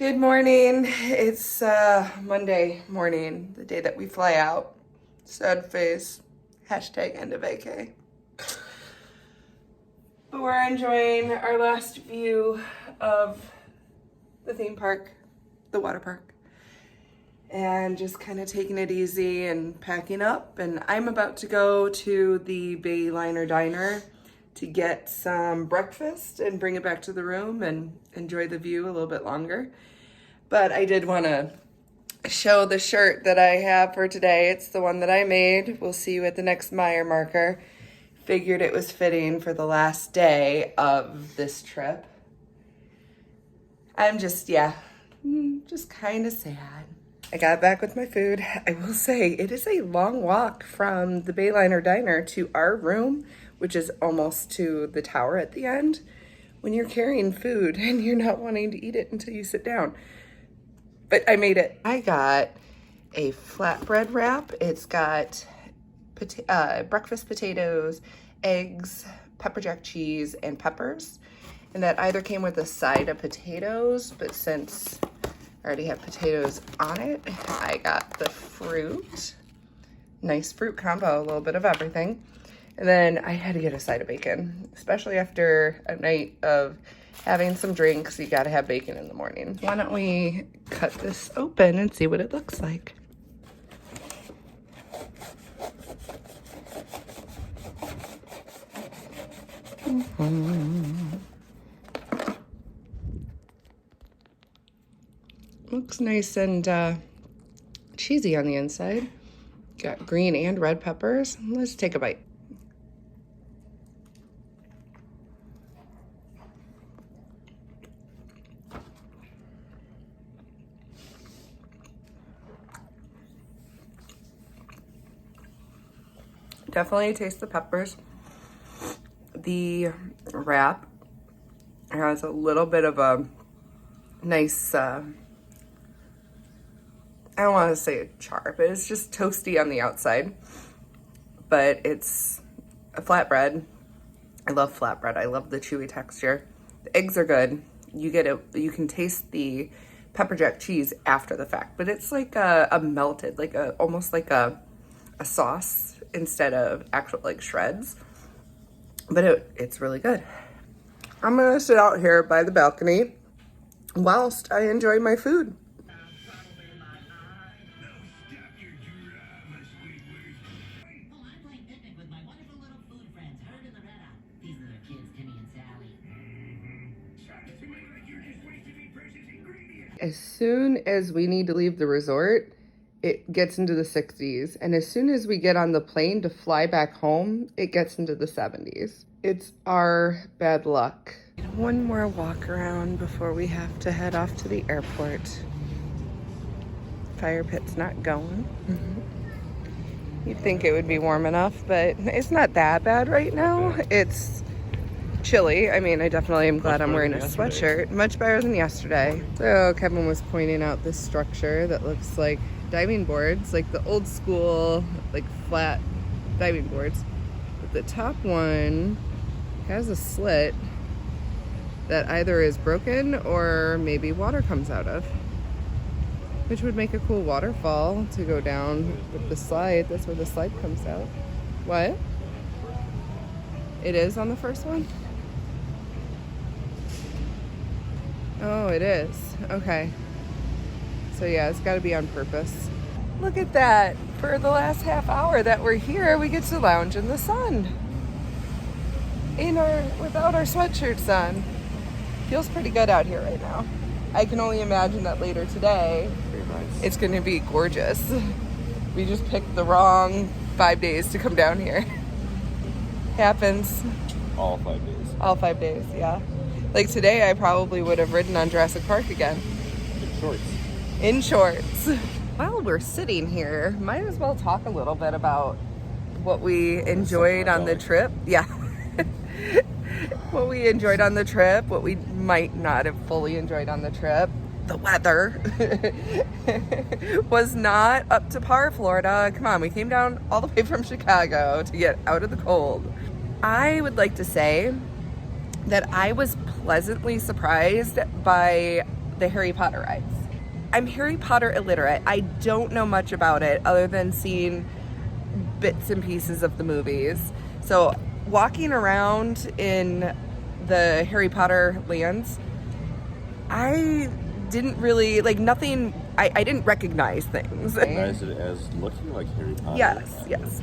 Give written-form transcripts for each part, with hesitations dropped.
Good morning. It's Monday morning, the day that we fly out. Sad face. Hashtag end of vacay. But we're enjoying our last view of the theme park, the water park, and just kind of taking it easy and packing up. And I'm about to go to the Bayliner Diner to get some breakfast and bring it back to the room and enjoy the view a little bit longer. But I did want to show the shirt that I have for today. It's the one that I made. We'll see you at the next Meyer marker. Figured it was fitting for the last day of this trip. I'm just kind of sad. I got back with my food. I will say it is a long walk from the Bayliner Diner to our room, which is almost to the tower at the end, when you're carrying food and you're not wanting to eat it until you sit down. But I made it. I got a flatbread wrap. It's got breakfast potatoes, eggs, pepper jack cheese, and peppers. And that either came with a side of potatoes, but since I already have potatoes on it, I got the fruit. Nice fruit combo, a little bit of everything. And then I had to get a side of bacon, especially after a night of having some drinks. You gotta have bacon in the morning. Why don't we cut this open and see what it looks like? Looks nice and cheesy on the inside. Got green and red peppers. Let's take a bite. Definitely taste the peppers. The wrap has a little bit of a nice, I don't want to say a char, but it's just toasty on the outside. But it's a flatbread. I love flatbread. I love the chewy texture. The eggs are good. You can taste the pepper jack cheese after the fact, but it's like a melted, almost like a sauce instead of actual like shreds. But it's really good. I'm gonna sit out here by the balcony whilst I enjoy my food. As soon as we need to leave the resort, it gets into the 60s. And as soon as we get on the plane to fly back home, it gets into the 70s. It's our bad luck. One more walk around before we have to head off to the airport. Fire pit's not going. You'd think it would be warm enough, but it's not that bad right now. It's chilly. I mean, I definitely am glad I'm wearing a sweatshirt. Much better than yesterday. So Kevin was pointing out this structure that looks like diving boards, like the old school, like flat diving boards. But the top one has a slit that either is broken or maybe water comes out of, which would make a cool waterfall to go down with the slide. That's where the slide comes out. What? It is on the first one? Oh, it is. Okay. So yeah, it's got to be on purpose. Look at that. For the last half hour that we're here, we get to lounge in the sun. Without our sweatshirts on. Feels pretty good out here right now. I can only imagine that later today, it's going to be gorgeous. We just picked the wrong 5 days to come down here. Happens. All 5 days. All 5 days, yeah. Like today, I probably would have ridden on Jurassic Park again. In shorts. In shorts. While we're sitting here, might as well talk a little bit about what we enjoyed on the trip. Yeah. What we enjoyed on the trip, what we might not have fully enjoyed on the trip. The weather was not up to par, Florida. Come on, we came down all the way from Chicago to get out of the cold. I would like to say that I was pleasantly surprised by the Harry Potter rides. I'm Harry Potter illiterate. I don't know much about it other than seeing bits and pieces of the movies. So walking around in the Harry Potter lands, I didn't really, like, nothing, I didn't recognize things. Recognize it as looking like Harry Potter. Yes.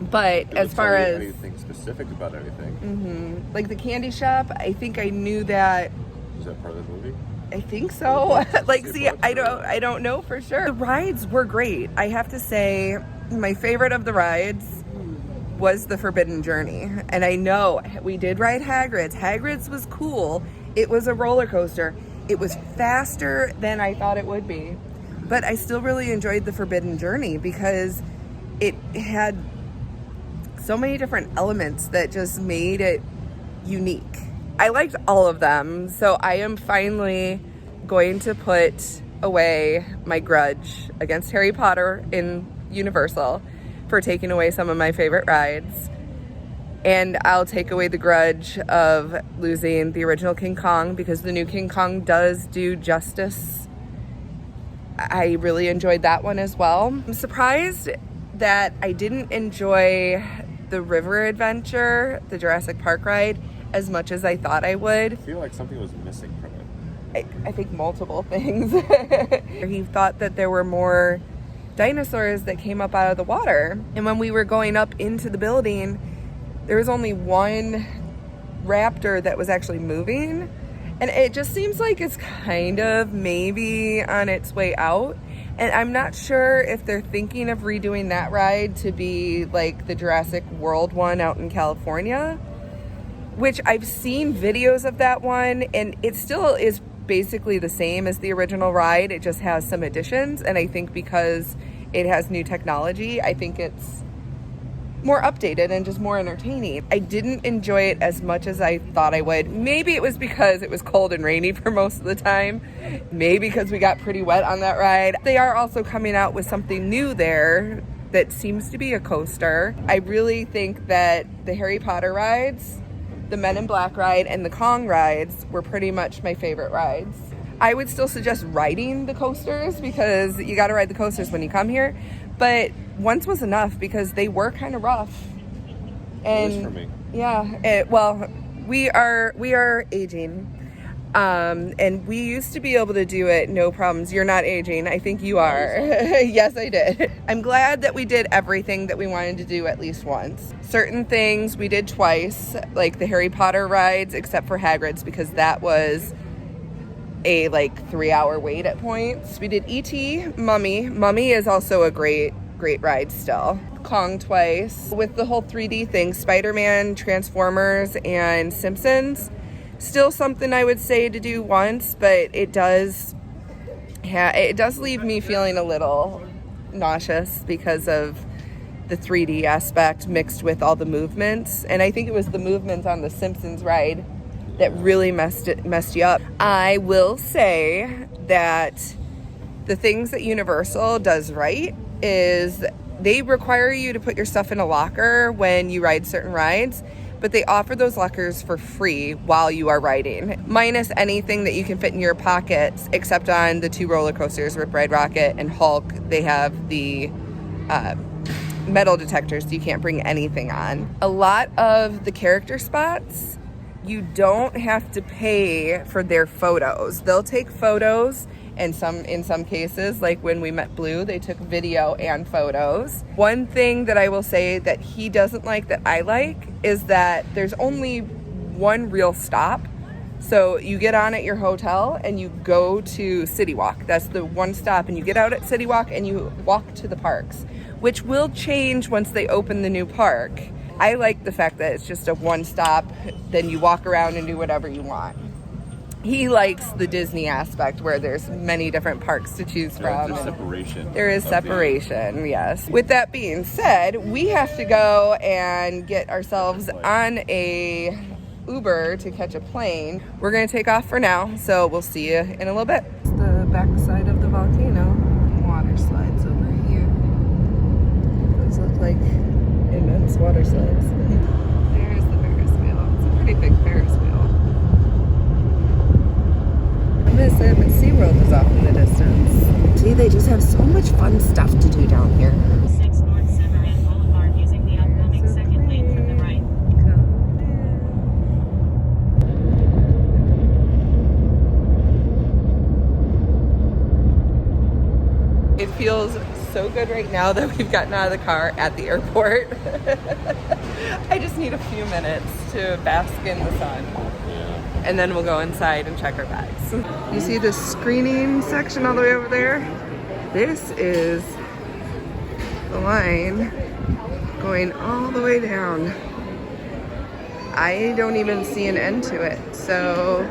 But as far as anything specific about anything, like the candy shop, I think I knew that. is that part of the movie? I think so. Like, see, I don't know for sure. The rides were great. I have to say, my favorite of the rides was the Forbidden Journey. And I know we did ride Hagrid's. Hagrid's was cool. It was a roller coaster. It was faster than I thought it would be. But I still really enjoyed the Forbidden Journey because it had so many different elements that just made it unique. I liked all of them, so I am finally going to put away my grudge against Harry Potter in Universal for taking away some of my favorite rides. And I'll take away the grudge of losing the original King Kong because the new King Kong does do justice. I really enjoyed that one as well. I'm surprised that I didn't enjoy the river adventure, the Jurassic Park ride, as much as I thought I would. I feel like something was missing from it. I think multiple things. He thought that there were more dinosaurs that came up out of the water. And when we were going up into the building, there was only one raptor that was actually moving. And it just seems like it's kind of maybe on its way out. And I'm not sure if they're thinking of redoing that ride to be like the Jurassic World one out in California, which I've seen videos of that one, and it still is basically the same as the original ride. It just has some additions, and I think because it has new technology, I think it's more updated and just more entertaining. I didn't enjoy it as much as I thought I would. Maybe it was because it was cold and rainy for most of the time. Maybe because we got pretty wet on that ride. They are also coming out with something new there that seems to be a coaster. I really think that the Harry Potter rides, the Men in Black ride, and the Kong rides were pretty much my favorite rides. I would still suggest riding the coasters because you got to ride the coasters when you come here. But once was enough because they were kind of rough. And it is for me. Yeah, well, we are aging. And we used to be able to do it no problems. You're not aging. I think you are. Yes, I did. I'm glad that we did everything that we wanted to do at least once. Certain things we did twice, like the Harry Potter rides, except for Hagrid's because that was a 3-hour wait at points. We did E.T., Mummy. Mummy is also a great ride still. Kong twice. With the whole 3D thing, Spider-Man, Transformers, and Simpsons. Still something I would say to do once, but it does leave me feeling a little nauseous because of the 3D aspect mixed with all the movements. And I think it was the movements on the Simpsons ride that really messed you up. I will say that the things that Universal does right is they require you to put your stuff in a locker when you ride certain rides, but they offer those lockers for free while you are riding, minus anything that you can fit in your pockets, except on the 2 roller coasters, Rip Ride Rocket and Hulk. They have the metal detectors, so you can't bring anything on. A lot of the character spots, you don't have to pay for their photos. They'll take photos, and in some cases, like when we met Blue, they took video and photos. One thing that I will say that he doesn't like that I like is that there's only one real stop. So you get on at your hotel and you go to City Walk. That's the one stop, and you get out at City Walk and you walk to the parks, which will change once they open the new park. I like the fact that it's just a one stop, then you walk around and do whatever you want. He likes the Disney aspect where there's many different parks to choose from. There's separation. There is separation, yes. With that being said, we have to go and get ourselves on a Uber to catch a plane. We're going to take off for now, so we'll see you in a little bit. It's the backside of the volcano. Water slides over here. Those look like immense water slides. There's the Ferris wheel. It's a pretty big Ferris wheel. miss it, but SeaWorld is off in the distance. See, they just have so much fun stuff to do down here. 6 North Severan Boulevard using the upcoming second lane from the right. It feels so good right now that we've gotten out of the car at the airport. I just need a few minutes to bask in the sun. Yeah. And then we'll go inside and check our bags. You see the screening section all the way over there? This is the line going all the way down. I don't even see an end to it, so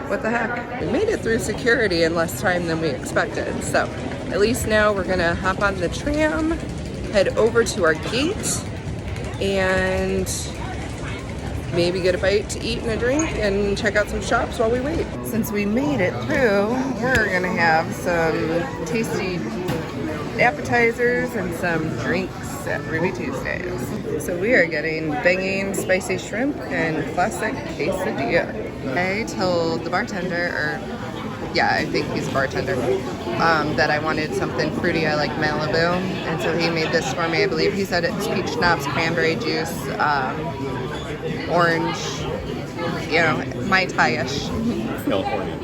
what the heck? We made it through security in less time than we expected, so at least now we're gonna hop on the tram, head over to our gate, and maybe get a bite to eat and a drink and check out some shops while we wait. Since we made it through, we're gonna have some tasty appetizers and some drinks at Ruby Tuesdays. So we are getting banging spicy shrimp and classic quesadilla. I told the bartender, I think he's a bartender, that I wanted something fruity. I like Malibu, and so he made this for me. I believe he said it's peach schnapps, cranberry juice, orange, Mai Tai-ish. California.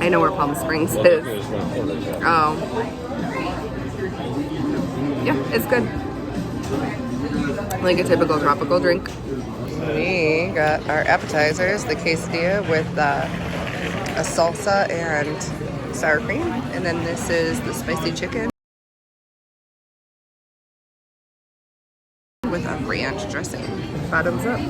I know where Palm Springs is. There's one quarter, yeah. Oh. Yeah, it's good. Like a typical tropical drink. We got our appetizers, the quesadilla with a salsa and sour cream. And then this is the spicy chicken with a ranch dressing. Bottoms up.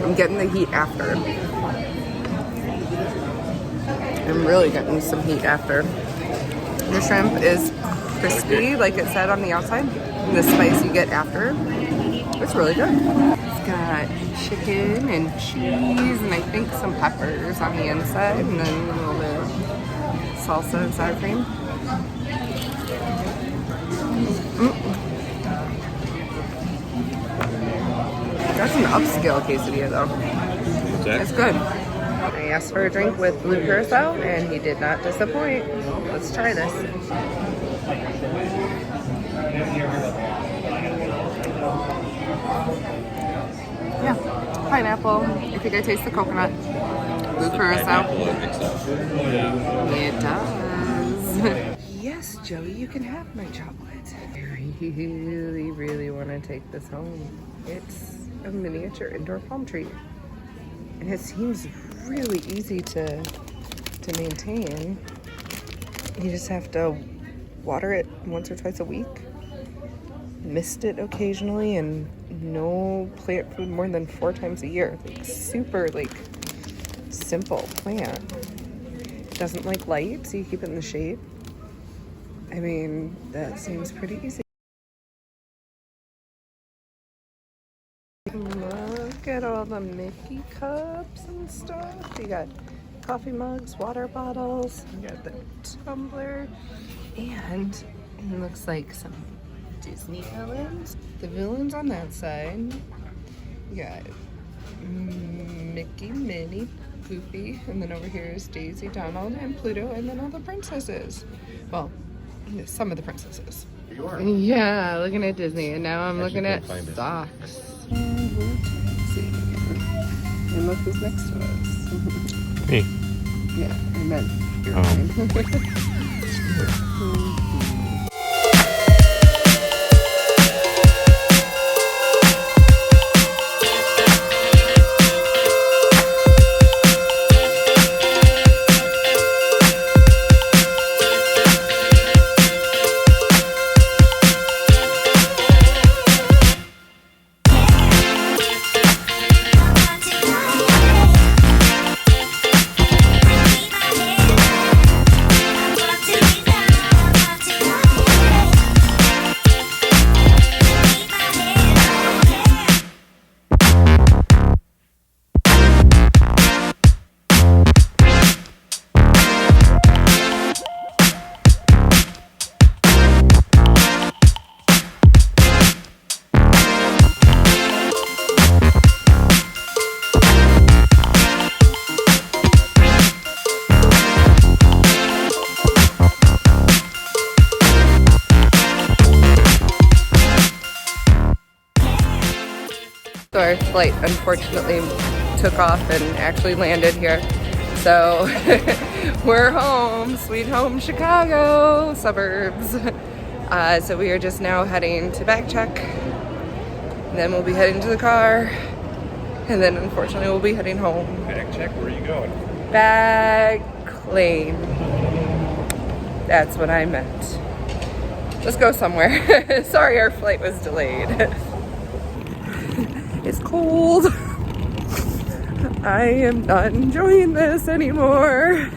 I'm getting the heat after. I'm really getting some heat after. The shrimp is crispy, like it said on the outside. And the spice you get after, it's really good. It's got chicken and cheese and I think some peppers on the inside, and then a little bit of salsa and sour cream. That's an upscale quesadilla though. It's good. I asked for a drink with blue curacao and he did not disappoint. Let's try this. Yeah, pineapple. I think I taste the coconut. Blue curacao. It does. Yes, Joey, you can have my chocolate. I really want to take this home. It's a miniature indoor palm tree. And it seems really easy to maintain. You just have to water it once or twice a week, mist it occasionally, and no plant food more than 4 times a year. Like super simple plant. It doesn't like light, so you keep it in the shade. I mean, that seems pretty easy. Look at all the Mickey cups and stuff. You got coffee mugs, water bottles, you got the tumbler, and it looks like some Disney villains. The villains on that side. You got Mickey, Minnie, Goofy, and then over here is Daisy, Donald, and Pluto, and then all the princesses. Well, some of the princesses. You are. Yeah, looking at Disney, and now I'm looking at socks. And we're taxi. And look who's next to us. Me. Yeah, I meant your So our flight unfortunately took off and actually landed here. So we're home, sweet home Chicago suburbs. So we are just now heading to bag check. Then we'll be heading to the car. And then unfortunately we'll be heading home. Bag check, where are you going? Bag claim. That's what I meant. Let's go somewhere. Sorry our flight was delayed. It's cold. I am not enjoying this anymore.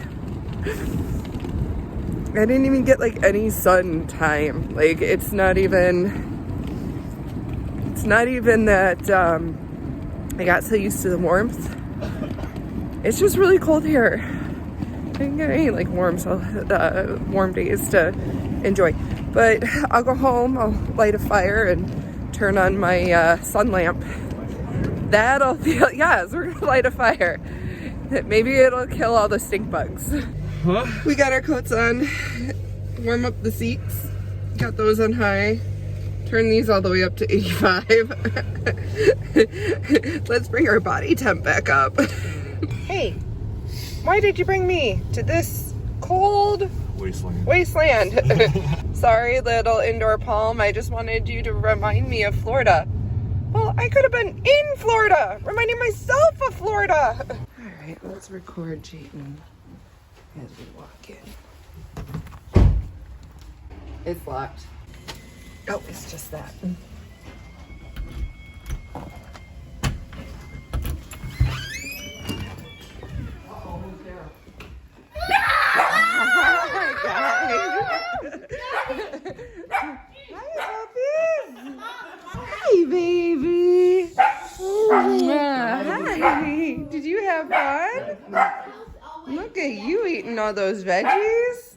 I didn't even get like any sun time. Like it's not even that I got so used to the warmth. It's just really cold here. I didn't get any like warm days to enjoy. But I'll go home, I'll light a fire and turn on my sun lamp. That'll feel, yes, we're gonna light a fire. Maybe it'll kill all the stink bugs. Huh? We got our coats on, warm up the seats, got those on high, turn these all the way up to 85. Let's bring our body temp back up. Hey, why did you bring me to this cold wasteland? Sorry, little indoor palm, I just wanted you to remind me of Florida. Well, I could have been in Florida, reminding myself of Florida. All right, let's record Jayden as we walk in. It's locked. Oh, it's just that. Hi, baby. Hi. Did you have fun? Look at you eating all those veggies.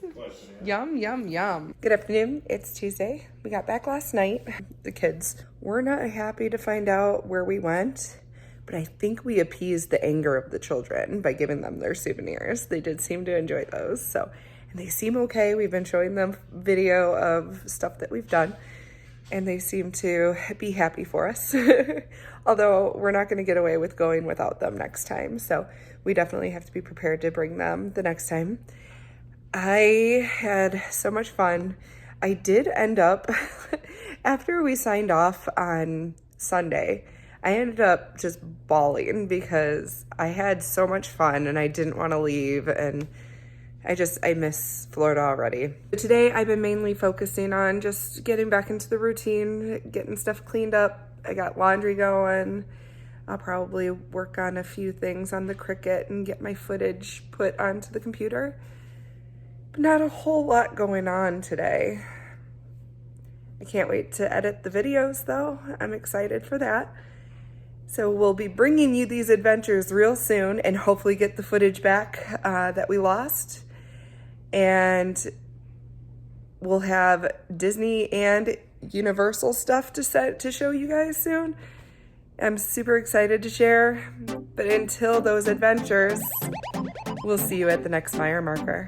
Yum, yum, yum. Good afternoon. It's Tuesday. We got back last night. The kids were not happy to find out where we went, but I think we appeased the anger of the children by giving them their souvenirs. They did seem to enjoy those. So, and they seem okay. We've been showing them video of stuff that we've done, and they seem to be happy for us. Although we're not going to get away with going without them next time. So we definitely have to be prepared to bring them the next time. I had so much fun. I did end up, after we signed off on Sunday, I ended up just bawling because I had so much fun and I didn't want to leave, and I miss Florida already. Today I've been mainly focusing on just getting back into the routine, getting stuff cleaned up. I got laundry going. I'll probably work on a few things on the Cricut and get my footage put onto the computer. But not a whole lot going on today. I can't wait to edit the videos though. I'm excited for that. So we'll be bringing you these adventures real soon and hopefully get the footage back that we lost. And we'll have Disney and Universal stuff to show you guys soon. I'm super excited to share. But until those adventures, we'll see you at the next Meyer marker.